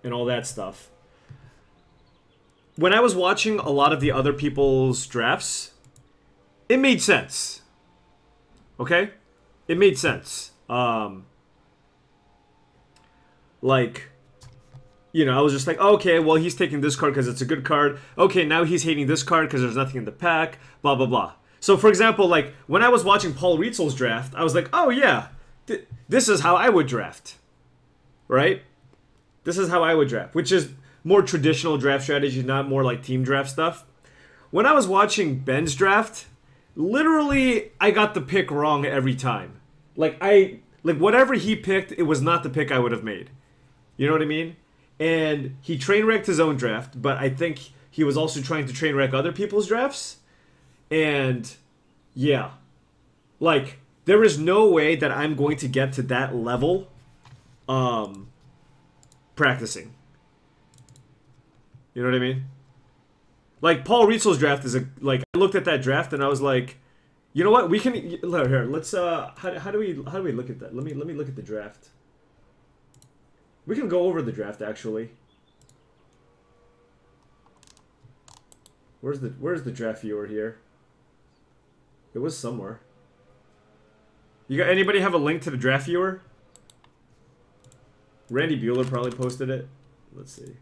and all that stuff. When I was watching a lot of the other people's drafts, it made sense. Okay? It made sense. Like, you know, I was just like, okay, well, he's taking this card because it's a good card. Okay, now he's hating this card because there's nothing in the pack, blah, blah, blah. So, for example, like, when I was watching Paul Rietzel's draft, I was like, oh, yeah, this is how I would draft. Right? This is how I would draft, which is more traditional draft strategy, not more like team draft stuff. When I was watching Ben's draft, literally, I got the pick wrong every time. Like, whatever he picked, it was not the pick I would have made. You know what I mean? And he train wrecked his own draft, but I think he was also trying to train wreck other people's drafts. And yeah, like, there is no way that I'm going to get to that level practicing. You know what I mean? Like, Paul Rietzel's draft is like, I looked at that draft and I was like, you know what? We can here. Let's how do we look at that? Let me look at the draft. We can go over the draft actually. Where's the draft viewer here? It was somewhere. You got anybody have a link to the draft viewer? Randy Bueller probably posted it. Let's see.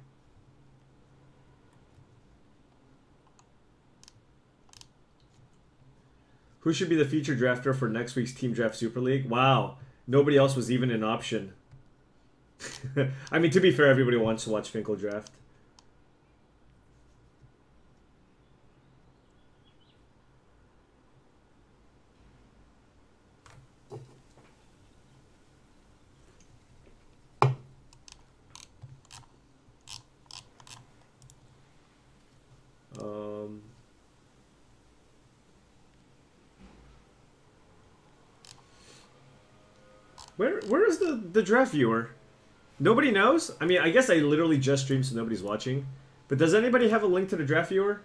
Who should be the featured drafter for next week's Team Draft Super League? Wow, nobody else was even an option. I mean, to be fair, everybody wants to watch Finkel draft. Where is the draft viewer? Nobody knows? I mean, I guess I literally just streamed, so nobody's watching. But does anybody have a link to the draft viewer?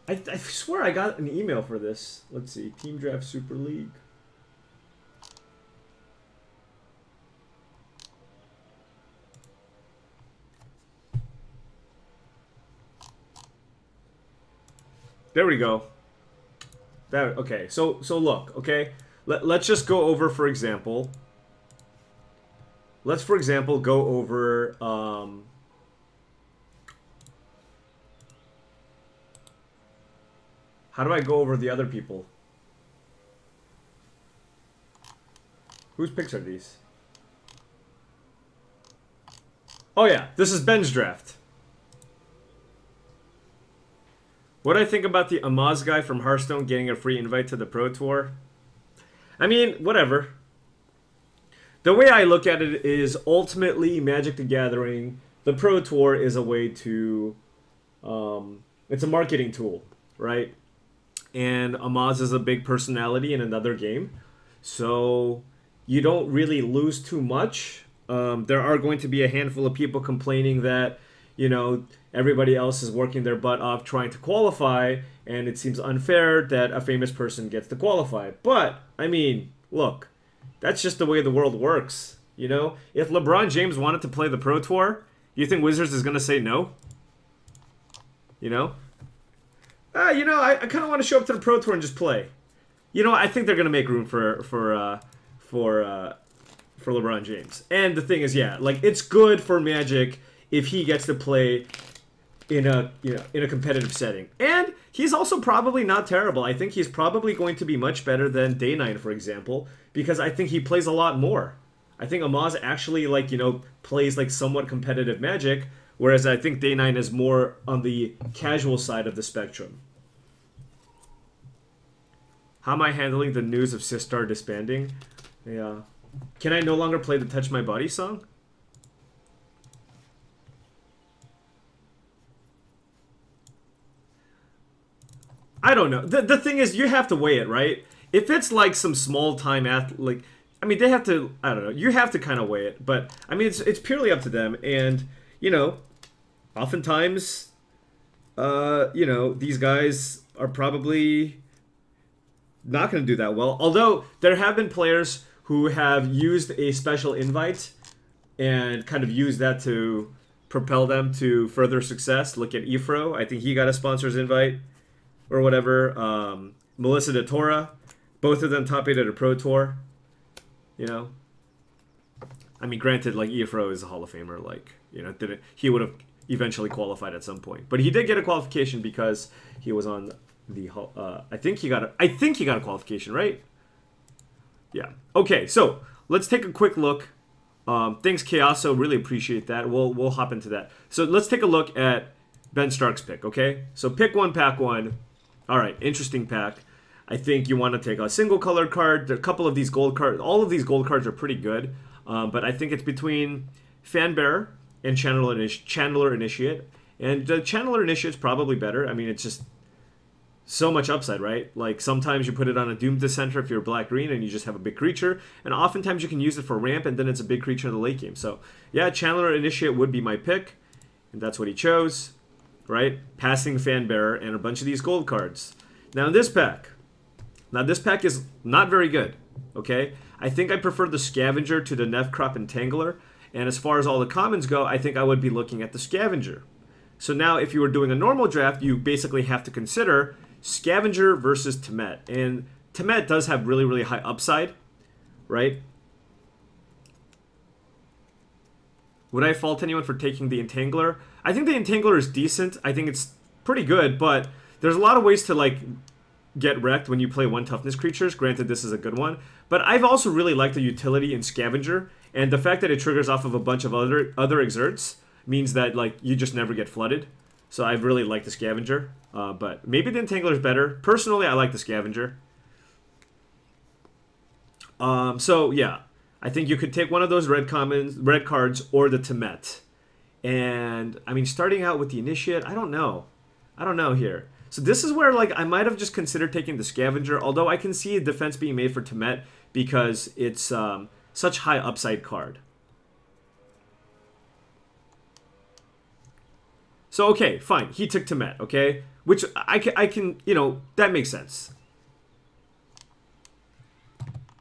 I swear I got an email for this. Let's see. Team Draft Super League. There we go. Okay, so look, okay? Let's just go over, for example... Let's, for example, go over... how do I go over the other people? Whose picks are these? Oh yeah, this is Ben's draft. What do I think about the Amaz guy from Hearthstone getting a free invite to the Pro Tour? I mean, whatever. The way I look at it is ultimately Magic the Gathering, the Pro Tour is a way to... it's a marketing tool, right? And Amaz is a big personality in another game. So you don't really lose too much. There are going to be a handful of people complaining that, you know, everybody else is working their butt off trying to qualify, and it seems unfair that a famous person gets to qualify. But, I mean, look, that's just the way the world works, you know? If LeBron James wanted to play the Pro Tour, you think Wizards is going to say no? You know? You know, I kind of want to show up to the Pro Tour and just play. You know, I think they're going to make room for LeBron James. And the thing is, yeah, like, it's good for Magic if he gets to play in a competitive setting. And he's also probably not terrible. I think he's probably going to be much better than Day9, for example, because I think he plays a lot more. I think Amaz actually, like, you know, plays like somewhat competitive Magic, whereas I think Day9 is more on the casual side of the spectrum. How am I handling the news of Sistar disbanding? Yeah. Can I no longer play the Touch My Body song? I don't know. The thing is, you have to weigh it, right? If it's like some small-time athlete, like, I mean, they have to, I don't know, you have to kind of weigh it. But, I mean, it's purely up to them. And, you know, oftentimes, you know, these guys are probably not going to do that well. Although, there have been players who have used a special invite and kind of use that to propel them to further success. Look at Ifro. I think he got a sponsor's invite or whatever. Melissa DeTora, both of them top 8 at a Pro Tour. You know, I mean, granted, like Ifro is a Hall of Famer. Like, you know, he would have eventually qualified at some point, but he did get a qualification because he was on the. I think he got a qualification, right? Yeah. Okay, so let's take a quick look. Thanks, Chaoso. Really appreciate that. We'll hop into that. So let's take a look at Ben Stark's pick. Okay, so pick one, pack one. All right, interesting pack. I think you want to take a single colored card. A couple of these gold cards. All of these gold cards are pretty good, but I think it's between Fanbearer and Channeler Initiate. And the Channeler Initiate's probably better. I mean, it's just so much upside, right? Like, sometimes you put it on a Doom Dissenter if you're black-green and you just have a big creature, and oftentimes you can use it for ramp, and then it's a big creature in the late game. So, yeah, Channeler Initiate would be my pick, and that's what he chose, right? Passing Fanbearer and a bunch of these gold cards. Now, this pack is not very good, okay? I think I prefer the Scavenger to the Nefcrop Entangler, and as far as all the commons go, I think I would be looking at the Scavenger. So now, if you were doing a normal draft, you basically have to consider Scavenger versus Temet. And Temet does have really, really high upside, right? Would I fault anyone for taking the Entangler? I think the Entangler is decent. I think it's pretty good, but there's a lot of ways to, like, get wrecked when you play 1 toughness creatures. Granted, this is a good one. But I've also really liked the utility in Scavenger, and the fact that it triggers off of a bunch of other exerts means that, like, you just never get flooded. So I really like the Scavenger. But maybe the Entangler is better. Personally, I like the Scavenger. So, yeah. I think you could take one of those red cards or the Temet. And, I mean, starting out with the Initiate, I don't know. I don't know here. So this is where, like, I might have just considered taking the Scavenger, although I can see a defense being made for Temet because it's such high upside card. So, okay, fine. He took Temet, okay? Which I can, you know, that makes sense.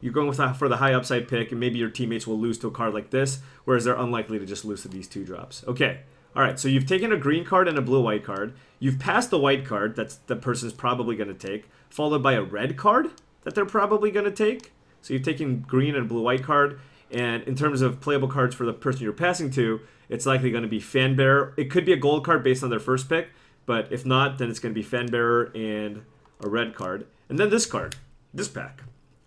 You're going with for the high upside pick, and maybe your teammates will lose to a card like this, whereas they're unlikely to just lose to these 2 drops. Okay, all right, so you've taken a green card and a blue-white card. You've passed the white card that's the person's probably going to take, followed by a red card that they're probably going to take. So you've taken green and a blue-white card, and in terms of playable cards for the person you're passing to, it's likely going to be Fanbearer. It could be a gold card based on their first pick, but if not, then it's going to be Fanbearer and a red card. And then this card, this pack.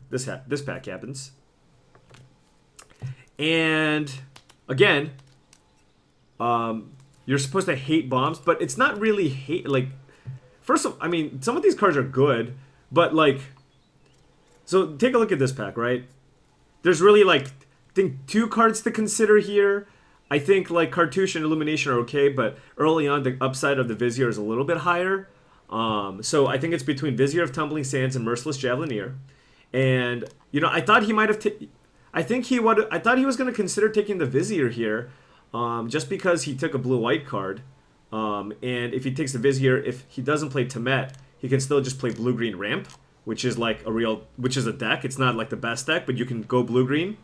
This pack happens. And, again, you're supposed to hate bombs, but it's not really hate. Like, first of all, I mean, some of these cards are good, but, like, so take a look at this pack, right? There's really, like, I think 2 cards to consider here. I think, like, Cartouche and Illumination are okay, but early on, the upside of the Vizier is a little bit higher. So I think it's between Vizier of Tumbling Sands and Merciless Javelineer. And, you know, I thought he might have... I thought he was going to consider taking the Vizier here, just because he took a blue-white card. And if he takes the Vizier, if he doesn't play Temet, he can still just play blue-green Ramp, which is, like, which is a deck. It's not, like, the best deck, but you can go blue-green.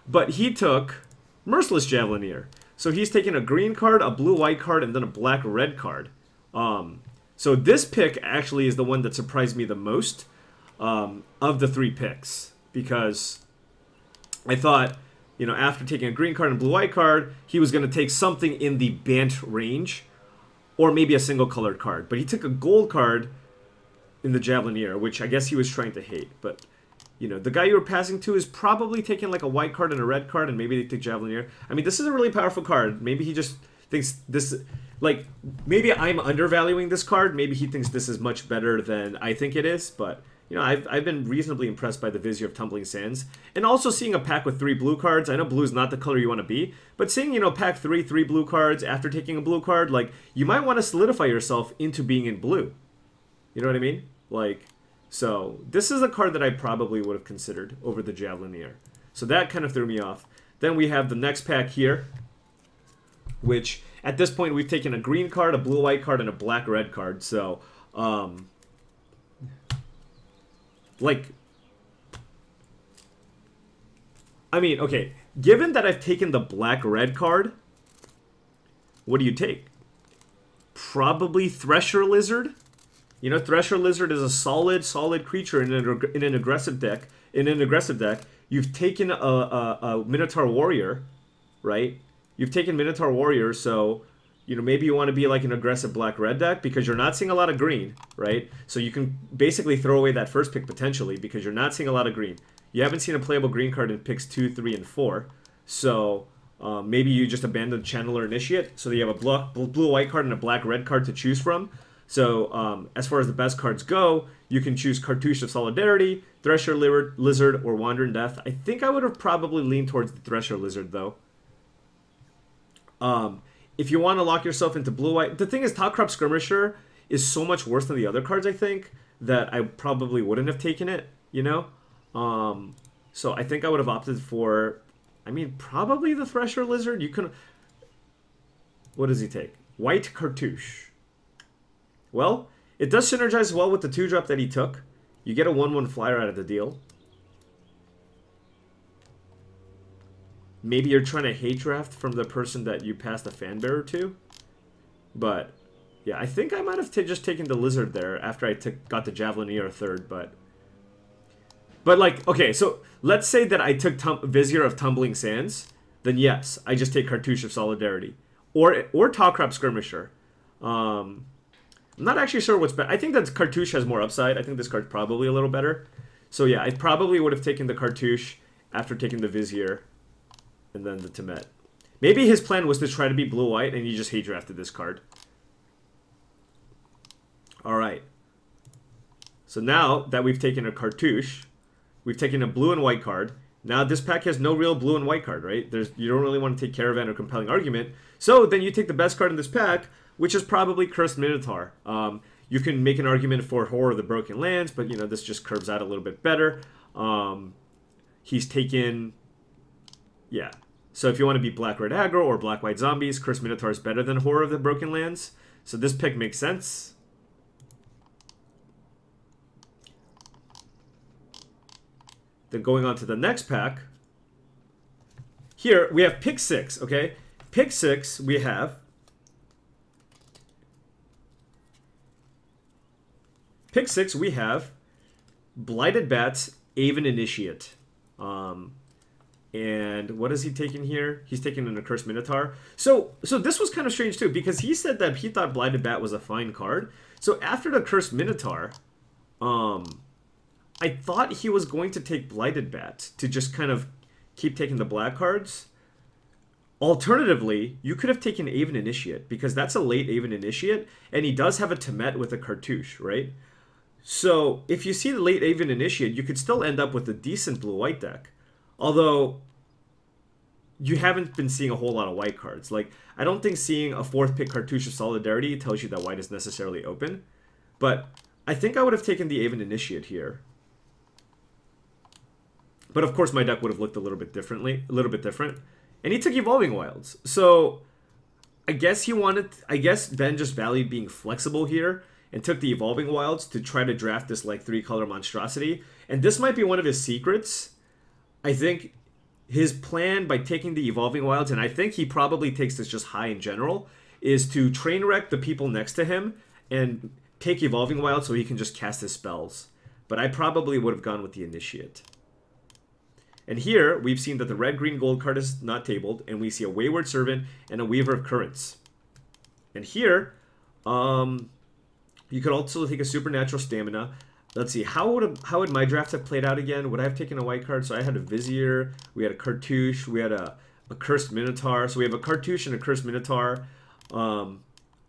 But he took Merciless Javelineer. So he's taking a green card, a blue-white card, and then a black-red card. So this pick actually is the one that surprised me the most of the 3 picks. Because I thought, you know, after taking a green card and blue-white card, he was going to take something in the Bant range. Or maybe a single-colored card. But he took a gold card in the Javelineer, which I guess he was trying to hate. But... you know, the guy you were passing to is probably taking like a white card and a red card, and maybe they take Javelineer. I mean, this is a really powerful card. Maybe he just thinks this, like, maybe I'm undervaluing this card. Maybe he thinks this is much better than I think it is. But, you know, I've been reasonably impressed by the Vizier of Tumbling Sands. And also seeing a pack with 3 blue cards. I know blue is not the color you want to be. But seeing, you know, pack 3 blue cards after taking a blue card, like, you might want to solidify yourself into being in blue. You know what I mean? Like... so, this is a card that I probably would have considered over the Javelineer. So that kind of threw me off. Then we have the next pack here, which at this point we've taken a green card, a blue-white card, and a black-red card. So, like, I mean, okay, given that I've taken the black-red card, what do you take? Probably Thresher Lizard. You know, Thresher Lizard is a solid creature in an aggressive deck. In an aggressive deck, you've taken a Minotaur Warrior, right? You've taken Minotaur Warrior, so, you know, maybe you want to be like an aggressive black-red deck because you're not seeing a lot of green, right? So you can basically throw away that first pick potentially because you're not seeing a lot of green. You haven't seen a playable green card in picks 2, 3, and 4. So maybe you just abandon Channeler Initiate so that you have a blue-white card and a black-red card to choose from. So as far as the best cards go, you can choose Cartouche of Solidarity, Thresher Lizard, or Wandering Death. I think I would have probably leaned towards the Thresher Lizard, though. If you want to lock yourself into blue-white... The thing is, Top Crop Skirmisher is so much worse than the other cards, I think, that I probably wouldn't have taken it, you know? So I think I would have opted for... I mean, probably the Thresher Lizard. You can... What does he take? White Cartouche. Well, it does synergize well with the 2-drop that he took. You get a 1/1 flyer out of the deal. Maybe you're trying to hate draft from the person that you passed the fan bearer to. But, yeah, I think I might have just taken the Lizard there after I got the Javelineer third, but... But, like, okay, so let's say that I took Vizier of Tumbling Sands. Then, yes, I just take Cartouche of Solidarity. Or Top Crop Skirmisher. I'm not actually sure what's better. I think that Cartouche has more upside. I think this card's probably a little better. So, yeah, I probably would have taken the Cartouche after taking the Vizier. And then the Temet. Maybe his plan was to try to be blue-white, and he just hate drafted this card. Alright. So now that we've taken a Cartouche, we've taken a blue and white card. Now this pack has no real blue and white card, right? You don't really want to take Caravan or Compelling Argument. So then you take the best card in this pack, which is probably Cursed Minotaur. You can make an argument for Horror of the Broken Lands, but, you know, this just curves out a little bit better. He's taken... Yeah. So if you want to be black-red aggro or black-white zombies, Cursed Minotaur is better than Horror of the Broken Lands. So this pick makes sense. Then going on to the next pack. Here we have pick 6, okay? Pick 6 we have... Pick 6 we have Blighted Bats, Aven Initiate. And what is he taking here? He's taking an Accursed Minotaur. So this was kind of strange too, because he said that he thought Blighted Bat was a fine card. So after the Accursed Minotaur, I thought he was going to take Blighted Bat to just kind of keep taking the black cards. Alternatively, you could have taken Aven Initiate, because that's a late Aven Initiate, and he does have a Temet with a Cartouche, right? So if you see the late Aven Initiate, you could still end up with a decent blue-white deck. Although, you haven't been seeing a whole lot of white cards. Like, I don't think seeing a 4th pick Cartouche of Solidarity tells you that white is necessarily open. But I think I would have taken the Aven Initiate here. But of course my deck would have looked a little bit different. And he took Evolving Wilds. So, I guess Ben just valued being flexible here and took the Evolving Wilds to try to draft this, like, 3-color monstrosity. And this might be one of his secrets. I think his plan by taking the Evolving Wilds, and I think he probably takes this just high in general, is to train wreck the people next to him and take Evolving Wilds so he can just cast his spells. But I probably would have gone with the Initiate. And here, we've seen that the red, green, gold card is not tabled, and we see a Wayward Servant and a Weaver of Currents. And here, you could also take a Supernatural Stamina. Let's see, how would my draft have played out again? Would I have taken a white card? So I had a Vizier, we had a Cartouche, we had a Cursed Minotaur. So we have a Cartouche and a Cursed Minotaur. I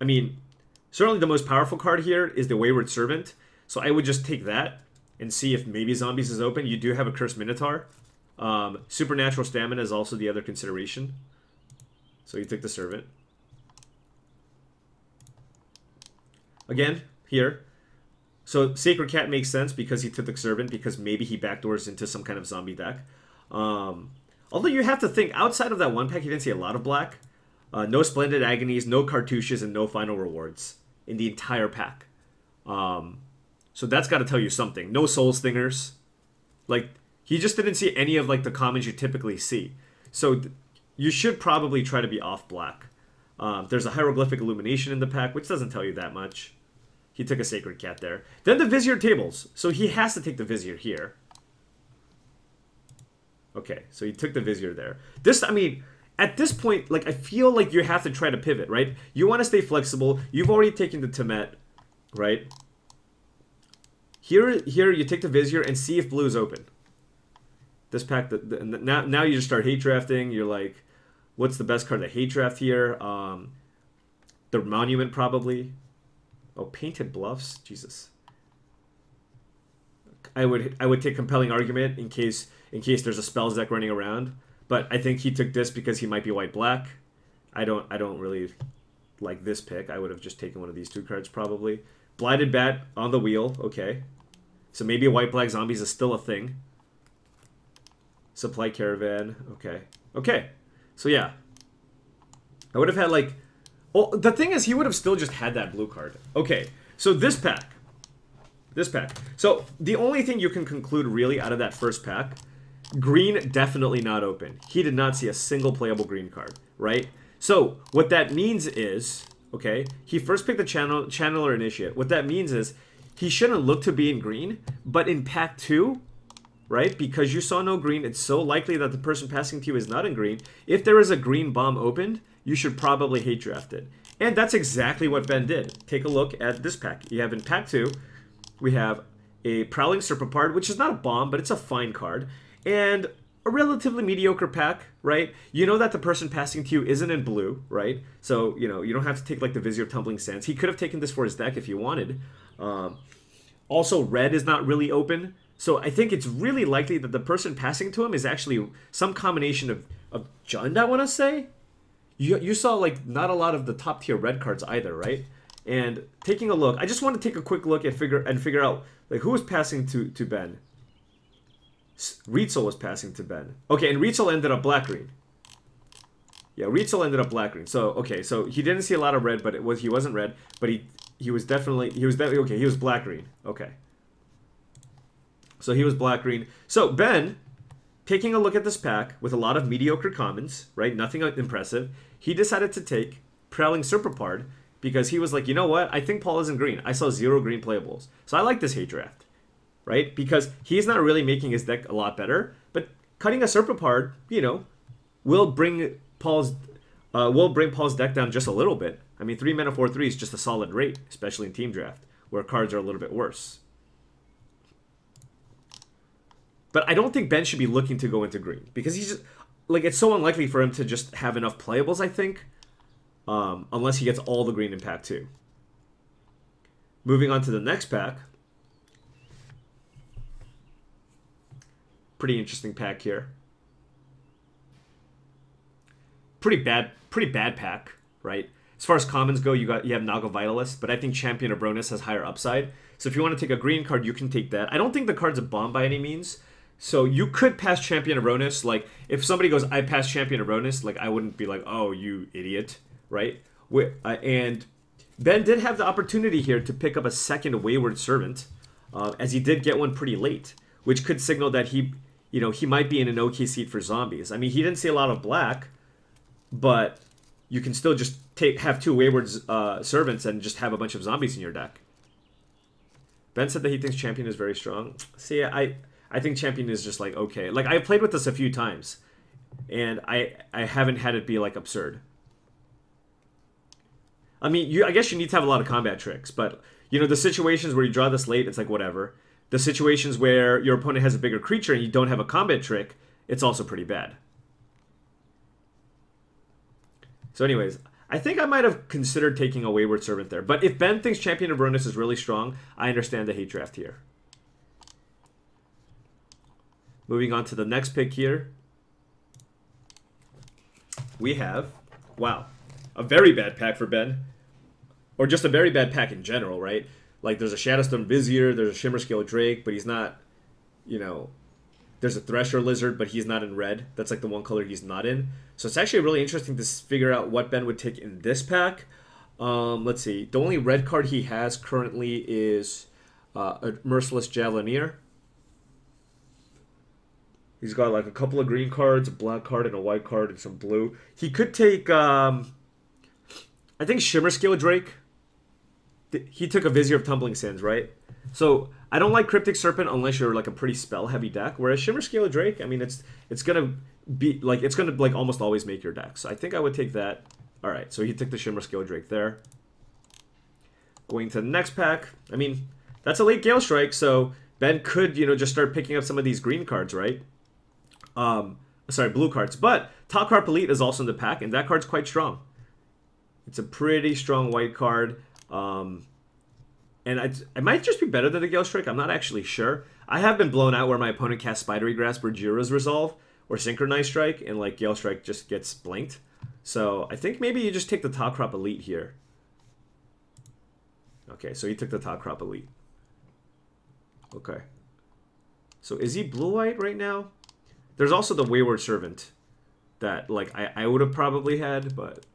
mean, certainly the most powerful card here is the Wayward Servant. So I would just take that and see if maybe Zombies is open. You do have a Cursed Minotaur. Supernatural Stamina is also the other consideration. So you take the Servant. Again, here. So Sacred Cat makes sense because he took the Servant, because maybe he backdoors into some kind of zombie deck. Although you have to think, outside of that one pack, you didn't see a lot of black. No Splendid Agonies, no Cartouches, and no Final Rewards in the entire pack. So that's got to tell you something. No Soul Stingers. Like, he just didn't see any of, like, the commons you typically see. So you should probably try to be off black. There's a hieroglyphic illumination in the pack, which doesn't tell you that much. He took a Sacred Cat there. Then the Vizier tables. So he has to take the Vizier here. Okay, so he took the Vizier there. This, I mean, at this point, like, I feel like you have to try to pivot, right? You want to stay flexible. You've already taken the Temet, right? Here you take the Vizier and see if blue is open. This pack, now you just start hate drafting. You're like, what's the best card to hate draft here? The Monument, probably. Oh, Painted Bluffs? Jesus. I would take Compelling Argument in case there's a spells deck running around. But I think he took this because he might be white-black. I don't really like this pick. I would have just taken one of these two cards, probably. Blighted Bat on the wheel. Okay. So maybe a white-black zombies is still a thing. Supply Caravan. Okay. Okay. So, yeah. I would have had, like... Well, the thing is, he would have still just had that blue card. Okay. So, this pack. This pack. So, the only thing you can conclude, really, out of that first pack... Green, definitely not open. He did not see a single playable green card, right? So, what that means is... Okay? He first picked the Channeler Initiate. What that means is... He shouldn't look to be in green, but in pack 2... Right? Because you saw no green, it's so likely that the person passing to you is not in green. If there is a green bomb opened, you should probably hate draft it. And that's exactly what Ben did. Take a look at this pack. You have in pack 2, we have a Prowling Serpapard, which is not a bomb, but it's a fine card. And a relatively mediocre pack, right? You know that the person passing to you isn't in blue, right? So, you know, you don't have to take like the Vizier Tumbling Sands. He could have taken this for his deck if he wanted. Also, red is not really open. So I think it's really likely that the person passing to him is actually some combination of Jund, I want to say. You saw, like, not a lot of the top-tier red cards either, right? And taking a look, I just want to take a quick look and figure out, like, who was passing to Ben. Rietzel was passing to Ben. Okay, and Rietzel ended up black-green. Yeah, Rietzel ended up black-green. So, okay, so he didn't see a lot of red, but he wasn't red. But he was definitely, okay, he was black-green. Okay. So he was black-green. So Ben, taking a look at this pack with a lot of mediocre commons, right? Nothing impressive. He decided to take Prowling Serpapard because he was like, you know what? I think Paul isn't green. I saw 0 green playables. So I like this hate draft, right? Because he's not really making his deck a lot better, but cutting a Serpapard, you know, will bring Paul's deck down just a little bit. I mean, 3 mana 4/3 is just a solid rate, especially in team draft, where cards are a little bit worse. But I don't think Ben should be looking to go into green. Because he's just... Like, it's so unlikely for him to just have enough playables, I think. Unless he gets all the green in pack 2. Moving on to the next pack. Pretty interesting pack here. Pretty bad pack, right? As far as commons go, you have Naga Vitalist. But I think Champion of Bronus has higher upside. So if you want to take a green card, you can take that. I don't think the card's a bomb by any means. So you could pass Champion of Ronus. Like, if somebody goes, I passed Champion of Ronus, like, I wouldn't be like, oh, you idiot, right? And Ben did have the opportunity here to pick up a second Wayward Servant, as he did get one pretty late, which could signal that he might be in an okay seat for zombies. I mean, he didn't see a lot of black, but you can still just have 2 Wayward Servants and just have a bunch of zombies in your deck. Ben said that he thinks Champion is very strong. See, I think Champion is just like, okay. Like, I've played with this a few times, and I haven't had it be, like, absurd. I mean, I guess you need to have a lot of combat tricks, but, you know, the situations where you draw this late, it's like, whatever. The situations where your opponent has a bigger creature and you don't have a combat trick, it's also pretty bad. So anyways, I think I might have considered taking a Wayward Servant there. But if Ben thinks Champion of Bronus is really strong, I understand the hate draft here. Moving on to the next pick here. We have, wow, a very bad pack for Ben. Or just a very bad pack in general, right? Like, there's a Shadowstone Vizier, there's a Shimmerscale Drake, but he's not, you know... There's a Thresher Lizard, but he's not in red. That's like the one color he's not in. So it's actually really interesting to figure out what Ben would take in this pack. Let's see. The only red card he has currently is a Merciless Javelineer. He's got like a couple of green cards, a black card, and a white card, and some blue. He could take, I think Shimmer Scale Drake. He took a Vizier of Tumbling Sands, right? So I don't like Cryptic Serpent unless you're like a pretty spell-heavy deck. Whereas Shimmer Scale Drake, I mean, it's gonna be like almost always make your deck. So I think I would take that. All right, so he took the Shimmer Scale Drake there. Going to the next pack. I mean, that's a late Gale Strike, so Ben could, you know, just start picking up some of these green cards, right? Sorry, blue cards. But Top Crop Elite is also in the pack, and that card's quite strong. It's a pretty strong white card. And it might just be better than the Gale Strike. I'm not actually sure. I have been blown out where my opponent casts Spidery Grasp or Jira's Resolve or Synchronized Strike, and like Gale Strike just gets blanked. So I think maybe you just take the Top Crop Elite here. Okay, so he took the Top Crop Elite. Okay. So is he blue-white right now? There's also the Wayward Servant that like I would have probably had, but...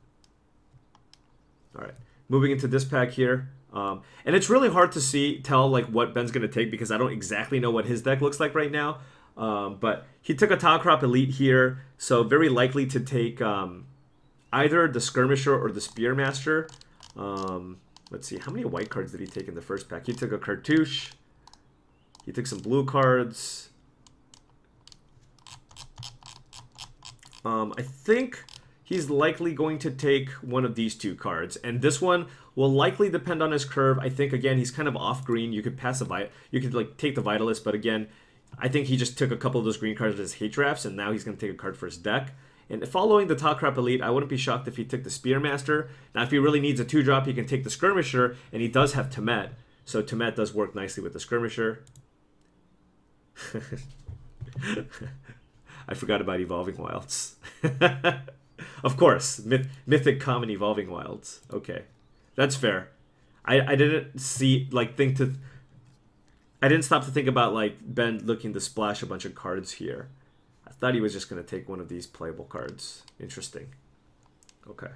Alright. Moving into this pack here. And it's really hard to tell like what Ben's going to take because I don't exactly know what his deck looks like right now. But he took a Top Crop Elite here, so very likely to take either the Skirmisher or the Spearmaster. Let's see, how many white cards did he take in the first pack? He took a Cartouche. He took some blue cards. I think he's likely going to take one of these two cards. And this one will likely depend on his curve. I think, again, he's kind of off green. You could pass you could like take the Vitalist, but again, I think he just took a couple of those green cards as hate drafts, and now he's going to take a card for his deck. And following the Top Crop Elite, I wouldn't be shocked if he took the Spearmaster. Now, if he really needs a 2-drop, he can take the Skirmisher, and he does have Temet. So Temet does work nicely with the Skirmisher. I forgot about Evolving Wilds. Of course, Mythic Common Evolving Wilds. Okay, that's fair. I didn't I didn't stop to think about like Ben looking to splash a bunch of cards here. I thought he was just going to take one of these playable cards. Interesting. Okay.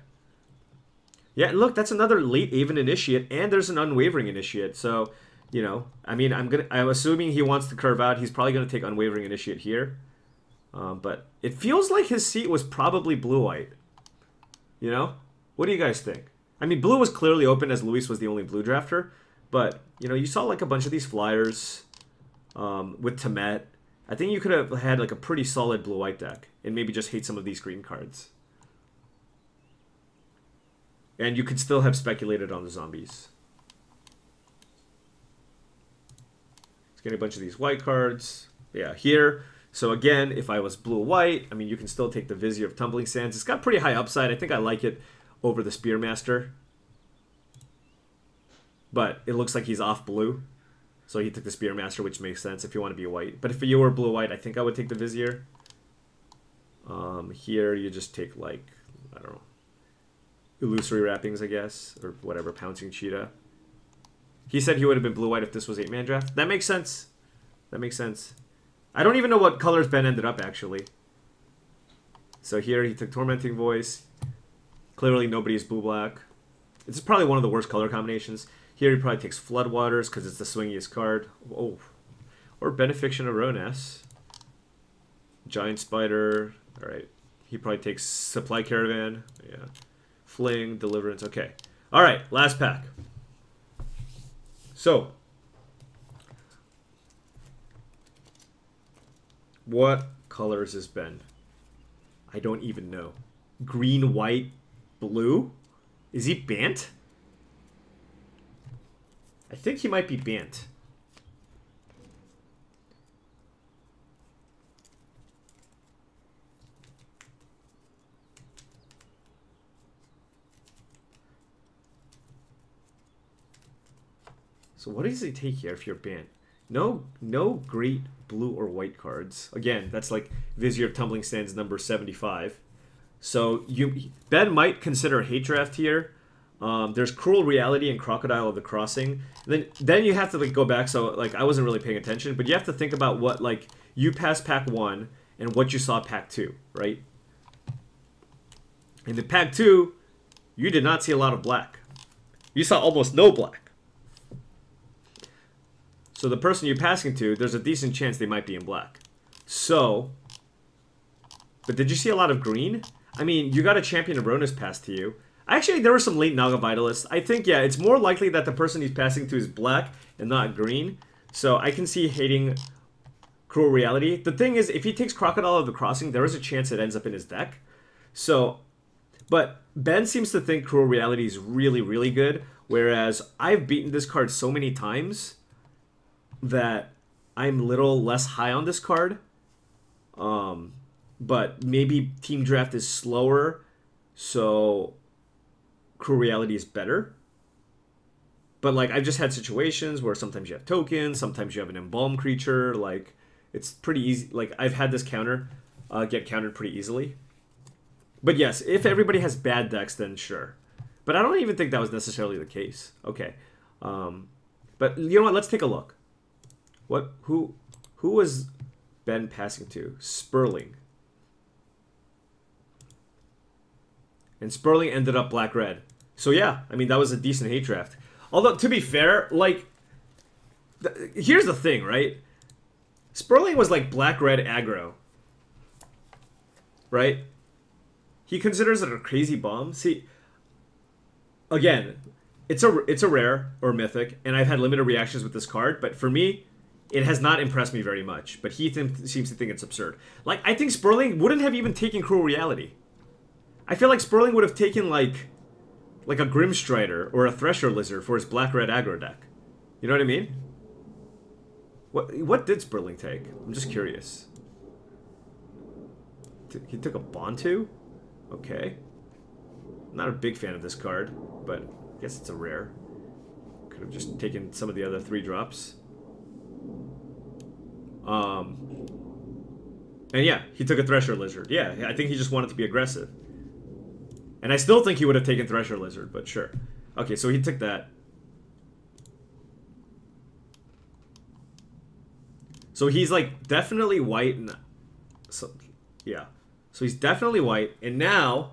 Yeah, look, that's another late Aven Initiate, and there's an Unwavering Initiate. So, you know, I mean, I'm assuming he wants to curve out. He's probably going to take Unwavering Initiate here. But it feels like his seat was probably blue-white. You know? What do you guys think? I mean, blue was clearly open as Luis was the only blue drafter. But, you know, you saw like a bunch of these flyers with Temet. I think you could have had like a pretty solid blue-white deck and maybe just hate some of these green cards. And you could still have speculated on the zombies. Let's get a bunch of these white cards. Yeah, here. So again, if I was blue-white, I mean, you can still take the Vizier of Tumbling Sands. It's got pretty high upside. I think I like it over the Spearmaster. But it looks like he's off blue. So he took the Spearmaster, which makes sense if you want to be white. But if you were blue-white, I think I would take the Vizier. Here, you just take, like, I don't know, Illusory Wrappings, I guess, or whatever, Pouncing Cheetah. He said he would have been blue-white if this was 8-man draft. That makes sense. That makes sense. I don't even know what colors Ben ended up, actually. So here, he took Tormenting Voice. Clearly, nobody's blue-black. This is probably one of the worst color combinations. Here he probably takes Floodwaters because it's the swingiest card. Oh. Or Benefiction of Ronas. Giant Spider. Alright. He probably takes Supply Caravan. Yeah. Fling, Deliverance. Okay. Alright, last pack. So. What colors is Ben? I don't even know. Green, white, blue? Is he Bant? I think he might be Bant. So what does he take here if you're Bant? No great blue or white cards. Again, that's like Vizier of Tumbling Sands number 75. So Ben might consider a hate draft here. There's Cruel Reality and Crocodile of the Crossing. Then you have to like go back. So like I wasn't really paying attention, but you have to think about what like you passed pack 1 and what you saw pack 2, right? In the pack 2, you did not see a lot of black. You saw almost no black. So the person you're passing to, there's a decent chance they might be in black. So But did you see a lot of green? I mean, you got a Champion of Ronus passed to you. Actually, there were some late Naga Vitalists. I think, yeah, it's more likely that the person he's passing to is black and not green. So I can see hating Cruel Reality. The thing is, if he takes Crocodile of the Crossing, there is a chance it ends up in his deck. So, but Ben seems to think Cruel Reality is really, really good. Whereas I've beaten this card so many times that I'm a little less high on this card. But maybe Team Draft is slower, so Cruel Reality is better. But, like, I've just had situations where sometimes you have tokens, sometimes you have an Embalm creature. Like, it's pretty easy. Like, I've had this counter get countered pretty easily. But yes, if everybody has bad decks, then sure. But I don't even think that was necessarily the case. Okay. But you know what? Let's take a look. Who was Ben passing to? Sperling. And Sperling ended up black-red. So yeah, I mean, that was a decent hate draft. Although, to be fair, like, here's the thing, right? Sperling was like black-red aggro. Right? He considers it a crazy bomb. See, again, it's a rare or mythic, and I've had limited reactions with this card, but for me, it has not impressed me very much. But he seems to think it's absurd. Like, I think Sperling wouldn't have even taken Cruel Reality. I feel like Sperling would have taken, like a Grimstrider or a Thresher Lizard for his black-red aggro deck. You know what I mean? What did Sperling take? I'm just curious. He took a Bontu? Okay. Not a big fan of this card, but I guess it's a rare. Could have just taken some of the other 3-drops. And yeah, he took a Thresher Lizard. Yeah, I think he just wanted to be aggressive. And I still think he would have taken Thresher Lizard, but sure. Okay, so he took that. So he's like definitely white and so yeah. So he's definitely white, and now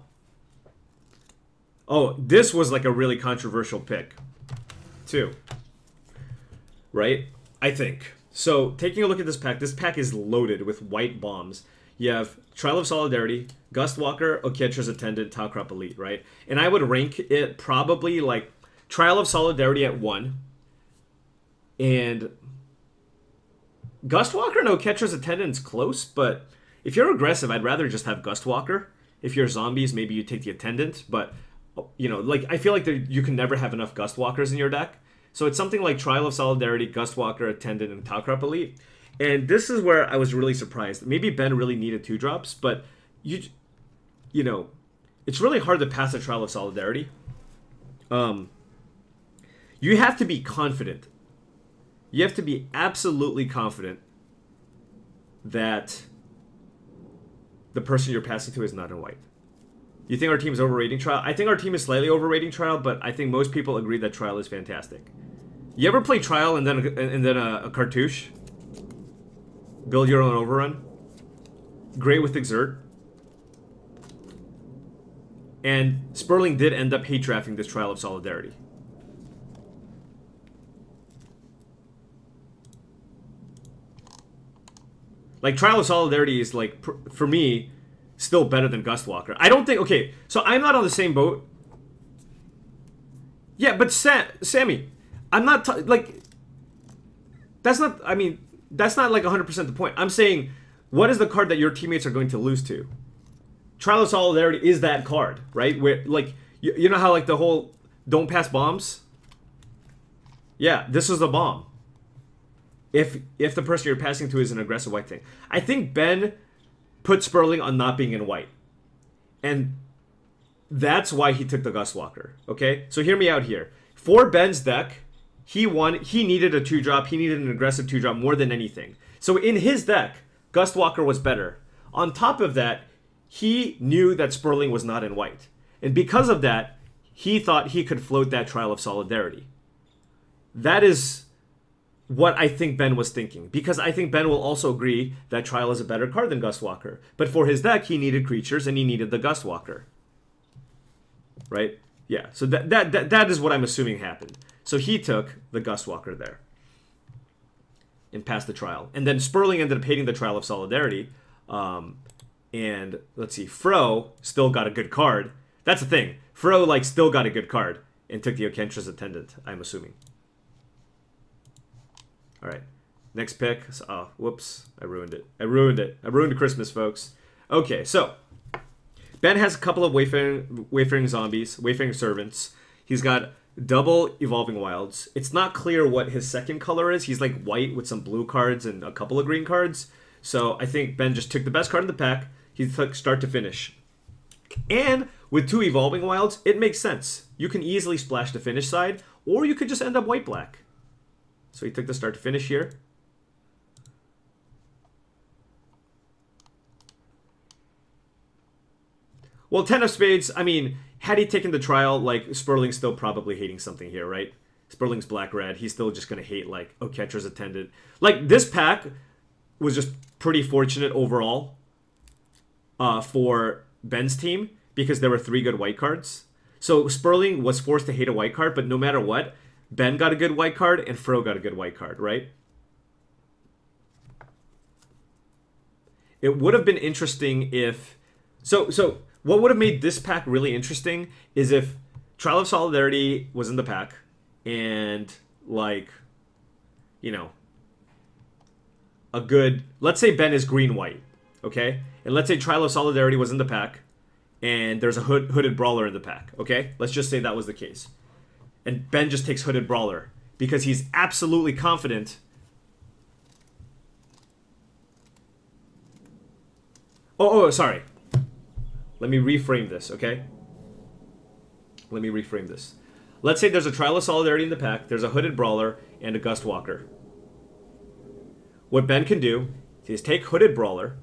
oh, this was like a really controversial pick too. Right? I think. So taking a look at this pack is loaded with white bombs. You have Trial of Solidarity, Gustwalker, Oketra's Attendant, Talcrop Elite, right? And I would rank it probably like Trial of Solidarity at 1. And Gustwalker and Oketra's Attendant's close, but if you're aggressive, I'd rather just have Gustwalker. If you're zombies, maybe you take the Attendant, but you know, like I feel like you can never have enough Gustwalkers in your deck. So it's something like Trial of Solidarity, Gustwalker, Attendant, and Talcrop Elite. And this is where I was really surprised. Maybe Ben really needed 2-drops, but you know, it's really hard to pass a Trial of Solidarity. You have to be confident. You have to be absolutely confident that the person you're passing to is not in white. You think our team is overrating Trial? I think our team is slightly overrating Trial, but I think most people agree that Trial is fantastic. You ever play Trial and then a cartouche? Build your own overrun. Great with Exert. And Sperling did end up hate drafting this Trial of Solidarity. Like, Trial of Solidarity is, like, for me, still better than Gustwalker. I don't think... Okay, so I'm not on the same boat. Yeah, but Sammy, I'm not... like, that's not... I mean... That's not like 100% the point. I'm saying, what is the card that your teammates are going to lose to? Trial of Solidarity is that card, right? Where, like, you know how, like, the whole don't pass bombs? Yeah, this is the bomb. If the person you're passing to is an aggressive white thing. I think Ben put Sperling on not being in white. And that's why he took the Gustwalker, okay? So hear me out here. For Ben's deck... He needed a 2-drop. He needed an aggressive 2-drop more than anything. So in his deck, Gustwalker was better. On top of that, he knew that Sperling was not in white. And because of that, he thought he could float that Trial of Solidarity. That is what I think Ben was thinking. Because I think Ben will also agree that Trial is a better card than Gustwalker. But for his deck, he needed creatures and he needed the Gustwalker. Right? Yeah, so that is what I'm assuming happened. So he took the Gustwalker there and passed the Trial. And then Sperling ended up hating the Trial of Solidarity And let's see, Fro still got a good card. That's the thing. Fro like still got a good card and took the Okentra's Attendant, I'm assuming. All right. Next pick. Oh, whoops. I ruined it. I ruined Christmas, folks. Okay, so Ben has a couple of Wayfaring Zombies, Wayfaring Servants. He's got double Evolving Wilds. It's not clear what his second color is. He's like white with some blue cards and a couple of green cards. So I think Ben just took the best card in the pack. He took start to finish. And with 2 Evolving Wilds, it makes sense. You can easily splash the finish side, or you could just end up white-black. So he took the start to finish here. Well, 10 of Spades, I mean, had he taken the trial, like, Sperling's still probably hating something here, right? Sperling's black-red. He's still just going to hate, like, Okentra's Attendant. Like, this pack was just pretty fortunate overall for Ben's team because there were 3 good white cards. So Sperling was forced to hate a white card, but no matter what, Ben got a good white card and Fro got a good white card, right? It would have been interesting if... So what would have made this pack really interesting is if Trial of Solidarity was in the pack and, like, you know, a good... Let's say Ben is green-white, okay? And let's say Trial of Solidarity was in the pack and there's a Hooded Brawler in the pack, okay? Let's just say that was the case. And Ben just takes Hooded Brawler because he's absolutely confident. Oh, sorry. Let me reframe this, okay? Let me reframe this. Let's say there's a Trial of Solidarity in the pack, there's a Hooded Brawler, and a Gust Walker. What Ben can do is take Hooded Brawler,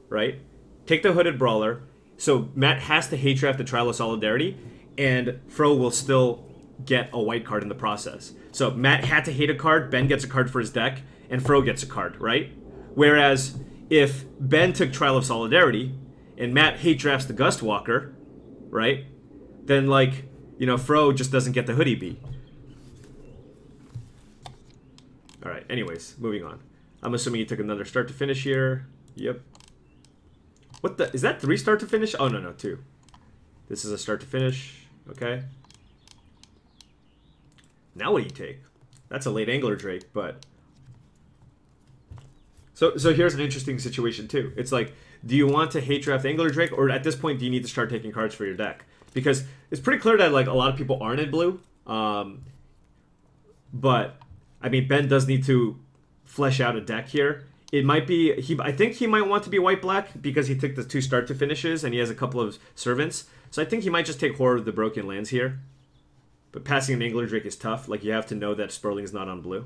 right? Take the Hooded Brawler. So Matt has to hate draft the Trial of Solidarity, and Fro will still get a white card in the process. So Matt had to hate a card, Ben gets a card for his deck, and Fro gets a card, right? Whereas if Ben took Trial of Solidarity, and Matt hate drafts the Gust Walker, right? Then, like, you know, Fro just doesn't get the Hoodie B. Alright, anyways, moving on. I'm assuming he took another start to finish here. Yep. What the... Is that 3 start to finish? Oh, no, 2. This is a start to finish. Okay. Now what do you take? That's a late Angler Drake, but... So here's an interesting situation, too. It's like, do you want to hate draft Angler Drake, or at this point, do you need to start taking cards for your deck? Because it's pretty clear that, like, a lot of people aren't in blue. But, I mean, Ben does need to flesh out a deck here. It might be... I think he might want to be white-black because he took the 2 start to finishes, and he has a couple of servants. So I think he might just take Horror of the Broken Lands here. But passing an Angler Drake is tough. Like, you have to know that Sperling's not on blue.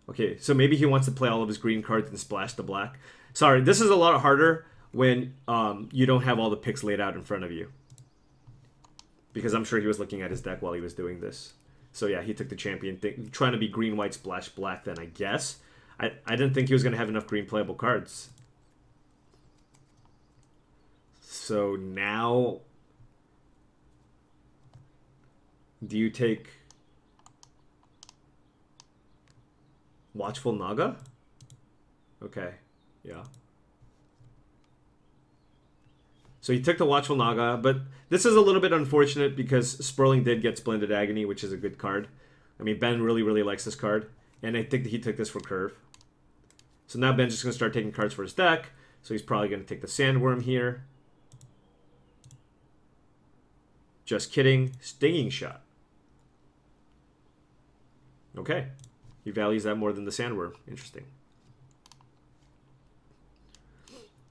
Okay, so maybe he wants to play all of his green cards and splash the black. Sorry, this is a lot harder when you don't have all the picks laid out in front of you. Because I'm sure he was looking at his deck while he was doing this. So yeah, he took the champion thing, trying to be green, white, splash, black then, I guess. I didn't think he was going to have enough green playable cards. So now... Do you take... Watchful Naga? Okay, yeah. So he took the Watchful Naga, but this is a little bit unfortunate because Sperling did get Splendid Agony, which is a good card. I mean, Ben really, really likes this card, and I think that he took this for curve. So now Ben's just going to start taking cards for his deck, so he's probably going to take the Sandworm here. Just kidding. Stinging Shot. Okay. He values that more than the Sandworm. Interesting.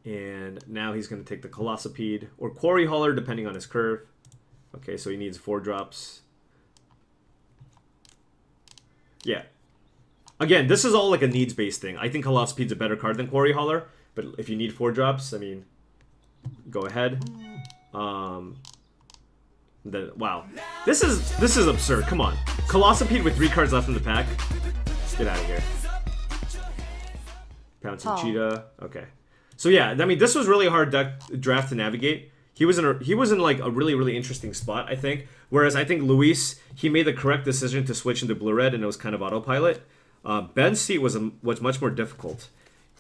And now he's going to take the Colossopede or Quarry Hauler, depending on his curve. Okay, so he needs 4 drops. Yeah. Again, this is all like a needs-based thing. I think Colossopede's a better card than Quarry Hauler, but if you need 4 drops, I mean, go ahead. Wow. This is absurd. Come on. Colossopede with 3 cards left in the pack. Get out of here. Pouncing Cheetah. Okay. So yeah, I mean, this was really a hard draft to navigate. He was in like a really, really interesting spot, I think. Whereas I think Luis, he made the correct decision to switch into blue-red, and it was kind of autopilot. Ben's seat was much more difficult.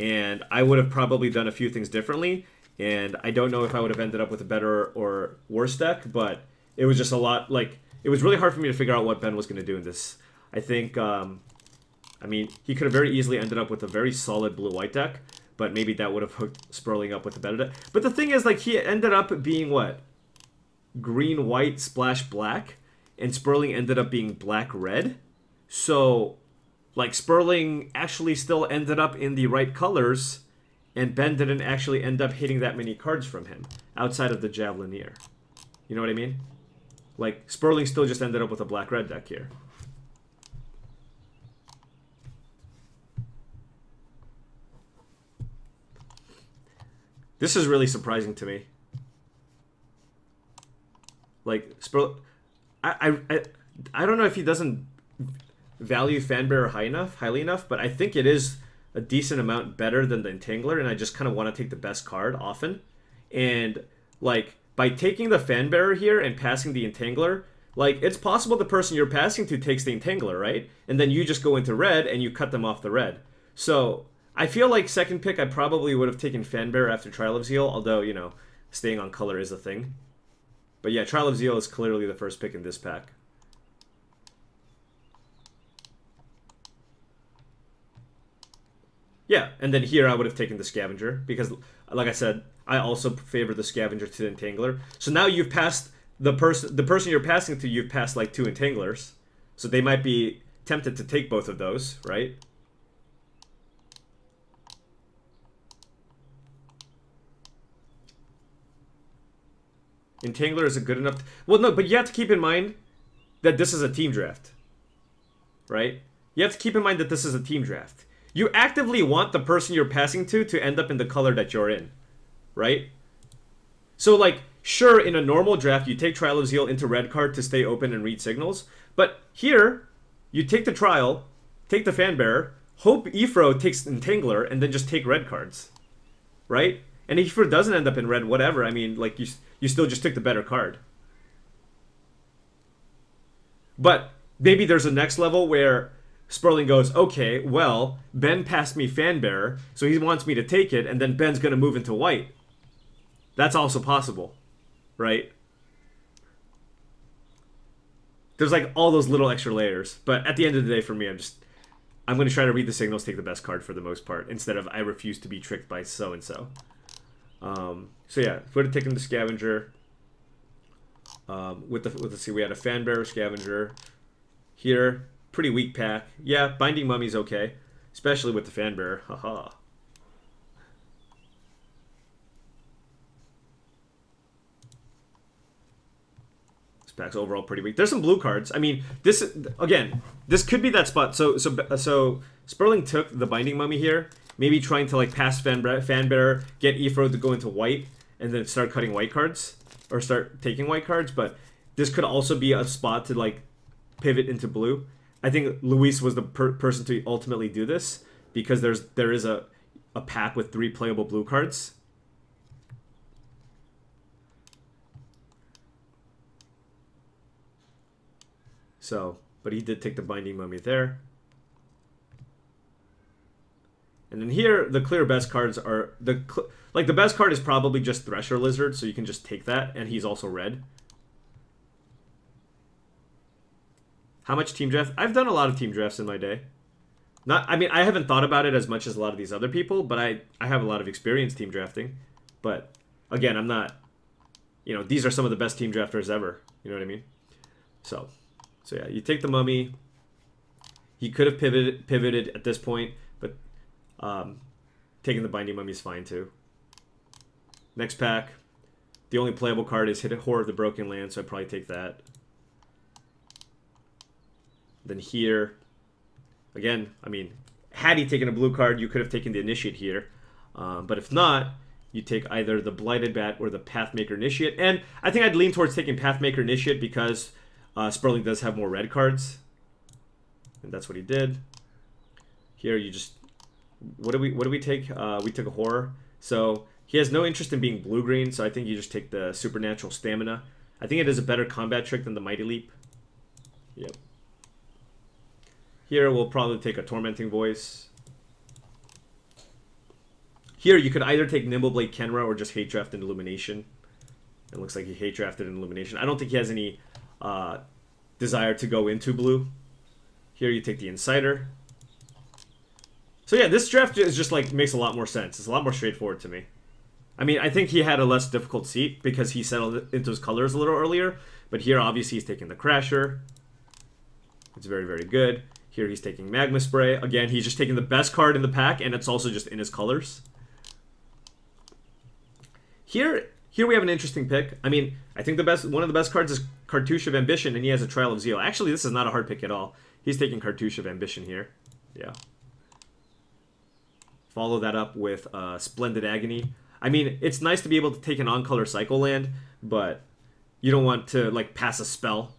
And I would have probably done a few things differently. And I don't know if I would have ended up with a better or worse deck, but it was just a lot, like, it was really hard for me to figure out what Ben was going to do in this. I think, I mean, he could have very easily ended up with a very solid blue-white deck, but maybe that would have hooked Sperling up with a better deck. But the thing is, like, he ended up being, what? Green-white splash black, and Sperling ended up being black-red. So, like, Sperling actually still ended up in the right colors, and Ben didn't actually end up hitting that many cards from him, outside of the Javelineer. You know what I mean? Like, Sperling still just ended up with a black-red deck here. This is really surprising to me. Like, I don't know if he doesn't value Fanbearer highly enough, but I think it is a decent amount better than the Entangler, and I just kind of want to take the best card often. And, like, by taking the Fanbearer here and passing the Entangler, like, it's possible the person you're passing to takes the Entangler, right? And then you just go into red and you cut them off the red. So, I feel like second pick I probably would have taken Fanbearer after Trial of Zeal, although, you know, staying on color is a thing. But yeah, Trial of Zeal is clearly the first pick in this pack. Yeah, and then here I would have taken the Scavenger, because, like I said, I also favor the Scavenger to the Entangler. So now you've passed the person you're passing to, you've passed like 2 Entanglers. So they might be tempted to take both of those, right? Entangler is a good enough... Well, no, but you have to keep in mind that this is a team draft. Right? You have to keep in mind that this is a team draft. You actively want the person you're passing to end up in the color that you're in. Right? So, like, sure, in a normal draft, you take Trial of Zeal into red card to stay open and read signals. But here, you take the Trial, take the Fanbearer, hope Ifro takes Entangler, and then just take red cards. Right? And if Ifro doesn't end up in red, whatever, I mean, like, you still just took the better card. But maybe there's a next level where Sperling goes, okay, well, Ben passed me Fanbearer, so he wants me to take it, and then Ben's going to move into white. That's also possible, right? There's like all those little extra layers. But at the end of the day, for me, I'm going to try to read the signals, take the best card for the most part, instead of I refuse to be tricked by so-and-so. So yeah, if we would have taken the Scavenger, let's see, we had a Fanbearer, Scavenger. Here, pretty weak pack. Yeah, Binding Mummy's okay, especially with the Fanbearer. Haha. This pack's overall pretty weak. There's some blue cards. I mean, this again, this could be that spot. So Sperling took the Binding Mummy here, maybe trying to like pass Fanbearer, get Ifro to go into white, and then start cutting white cards, or start taking white cards, but this could also be a spot to like pivot into blue. I think Luis was the person to ultimately do this, because there is a pack with 3 playable blue cards. So, but he did take the Binding Mummy there. And then here, the clear best cards are... the best card is probably just Thresher Lizard, so you can just take that, and he's also red. How much team draft? I've done a lot of team drafts in my day. I mean, I haven't thought about it as much as a lot of these other people, but I have a lot of experience team drafting. But, again, I'm not... You know, these are some of the best team drafters ever. You know what I mean? So yeah, you take the Mummy. He could have pivoted at this point, but taking the Binding Mummy is fine too. Next pack. The only playable card is Horror of the Broken Land, so I'd probably take that. Then here, again, I mean, had he taken a blue card, you could have taken the Initiate here. But if not, you take either the Blighted Bat or the Pathmaker Initiate. And I think I'd lean towards taking Pathmaker Initiate because Sperling does have more red cards. And that's what he did. Here you just... What do we take? We took a Horror. So he has no interest in being blue-green, so I think you just take the Supernatural Stamina. I think it is a better combat trick than the Mighty Leap. Yep. Here we'll probably take a Tormenting Voice. Here, you could either take Nimbleblade Kenra or just hate draft in Illumination. It looks like he hate drafted in Illumination. I don't think he has any desire to go into blue. Here, you take the Insider. So yeah, this draft is just like makes a lot more sense. It's a lot more straightforward to me. I mean, I think he had a less difficult seat because he settled into his colors a little earlier. But here, obviously, he's taking the Crasher. It's very, very good. Here, he's taking Magma Spray. Again, he's just taking the best card in the pack, and it's also just in his colors. Here we have an interesting pick. I mean, I think one of the best cards is Cartouche of Ambition, and he has a Trial of Zeal. Actually, this is not a hard pick at all. He's taking Cartouche of Ambition here. Yeah. Follow that up with Splendid Agony. I mean, it's nice to be able to take an on-color Cycle land, but you don't want to, like, pass a spell.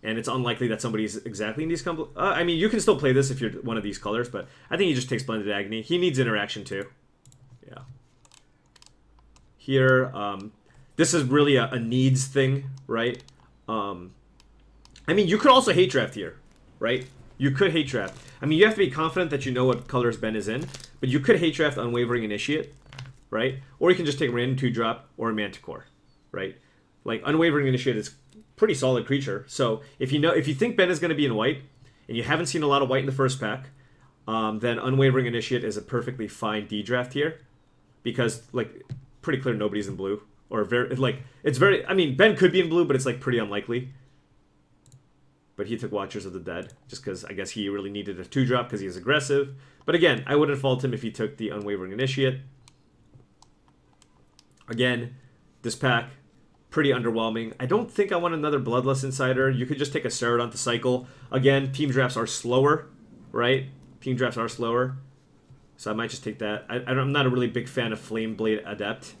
And it's unlikely that somebody's exactly in these I mean, you can still play this if you're one of these colors, but I think you just take Splendid Agony. He needs interaction, too. Yeah. Here, this is really a needs thing, right? I mean, you could also hate draft here, right? You could hate draft. I mean, you have to be confident that you know what colors Ben is in, but you could hate draft Unwavering Initiate, right? Or you can just take random 2-drop or a Manticore, right? Like, Unwavering Initiate is pretty solid creature. So if you think Ben is going to be in white, and you haven't seen a lot of white in the first pack, then Unwavering Initiate is a perfectly fine D draft here, because like pretty clear nobody's in blue, or it's very. I mean, Ben could be in blue, but it's like pretty unlikely. But he took Watchers of the Dead just because I guess he really needed a 2-drop because he is aggressive. But again, I wouldn't fault him if he took the Unwavering Initiate. Again, this pack, pretty underwhelming. I don't think I want another Bloodlust Insider. You could just take a Ceradon to cycle. Again, team drafts are slower, right? Team drafts are slower. So I might just take that. I'm not a really big fan of Flame Blade Adept.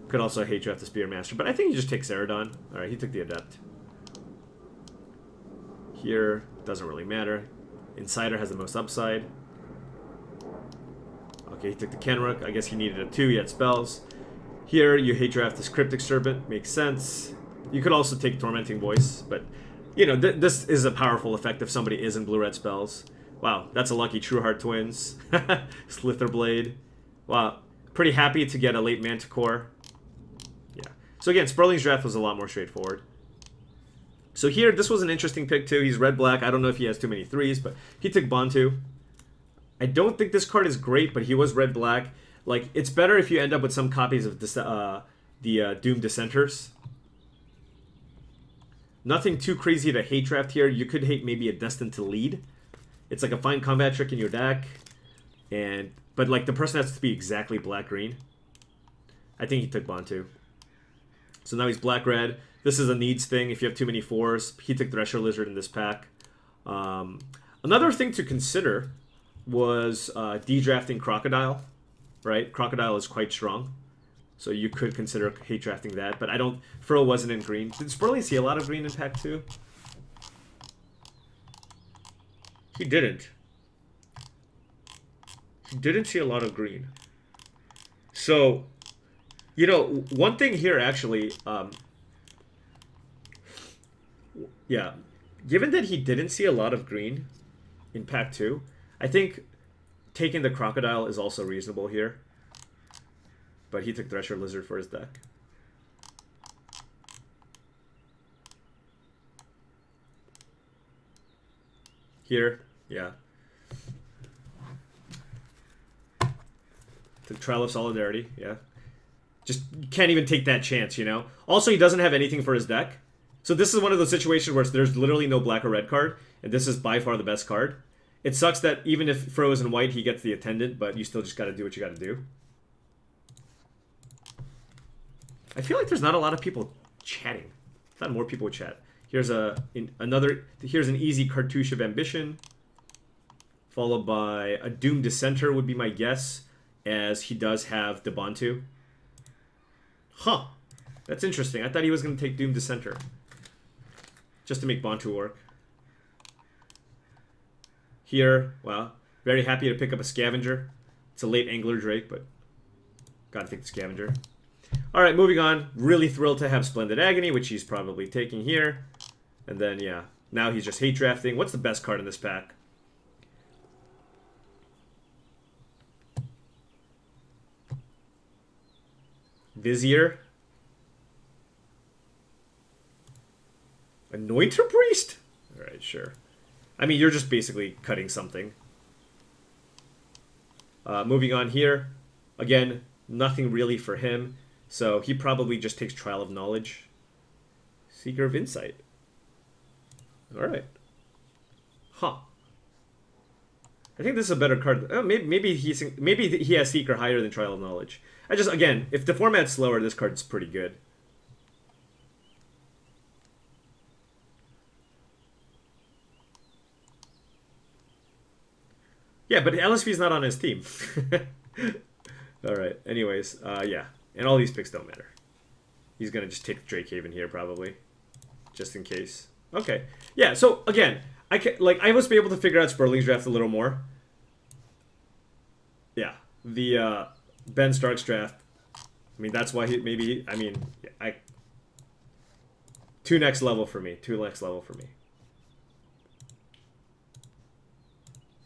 Could also hate draft the Spearmaster, but I think you just take Ceradon. Alright, he took the Adept. Here, doesn't really matter. Insider has the most upside. Okay, he took the Kenrook. I guess he needed a 2, he had spells. Here, you hate draft this Cryptic Serpent. Makes sense. You could also take Tormenting Voice, but, you know, this is a powerful effect if somebody is in blue-red spells. Wow, that's a lucky True Heart Twins. Slitherblade. Wow, pretty happy to get a late Manticore. Yeah. So again, Sperling's draft was a lot more straightforward. So here, this was an interesting pick too. He's red-black. I don't know if he has too many 3s, but he took Bantu. I don't think this card is great, but he was red-black. Like, it's better if you end up with some copies of the Doom Dissenters. Nothing too crazy to hate draft here. You could hate maybe a Destined to Lead. It's like a fine combat trick in your deck. But like, the person has to be exactly black-green. I think he took Bantu. So now he's black-red. This is a needs thing if you have too many 4s. He took Thresher Lizard in this pack. Another thing to consider was de-drafting Crocodile. Right? Crocodile is quite strong. So you could consider hate drafting that. But I don't... Furl wasn't in green. Did Sperling see a lot of green in pack 2? He didn't. He didn't see a lot of green. So, you know, one thing here actually... yeah. Given that he didn't see a lot of green in pack 2, I think taking the Crocodile is also reasonable here. But he took Thresher Lizard for his deck. Here, yeah. The Trial of Solidarity, yeah. Just can't even take that chance, you know? Also, he doesn't have anything for his deck. So this is one of those situations where there's literally no black or red card, and this is by far the best card. It sucks that even if Fro is in white, he gets the Attendant, but you still just gotta do what you gotta do. I feel like there's not a lot of people chatting. I thought more people would chat. Here's here's an easy Cartouche of Ambition, followed by a Doom Dissenter would be my guess, as he does have the Bantu. Huh. That's interesting. I thought he was going to take Doom Dissenter, just to make Bantu work. Here, well, very happy to pick up a Scavenger. It's a late Angler Drake, but gotta take the Scavenger. Alright, moving on. Really thrilled to have Splendid Agony, which he's probably taking here. And then, yeah, now he's just hate drafting. What's the best card in this pack? Vizier. Anointer Priest? Alright, sure. I mean, you're just basically cutting something. Moving on here. Again, nothing really for him. So he probably just takes Trial of Knowledge. Seeker of Insight. Alright. Huh. I think this is a better card. Maybe he has Seeker higher than Trial of Knowledge. Again, if the format's slower, this card's pretty good. Yeah, but LSV is not on his team. Alright, anyways, yeah. And all these picks don't matter. He's gonna just take Drake Haven here, probably. Just in case. Okay. Yeah, so, again, I must be able to figure out Sperling's draft a little more. Yeah. The, Ben Stark's draft. I mean, that's why I mean, 2 next level for me. 2 next level for me.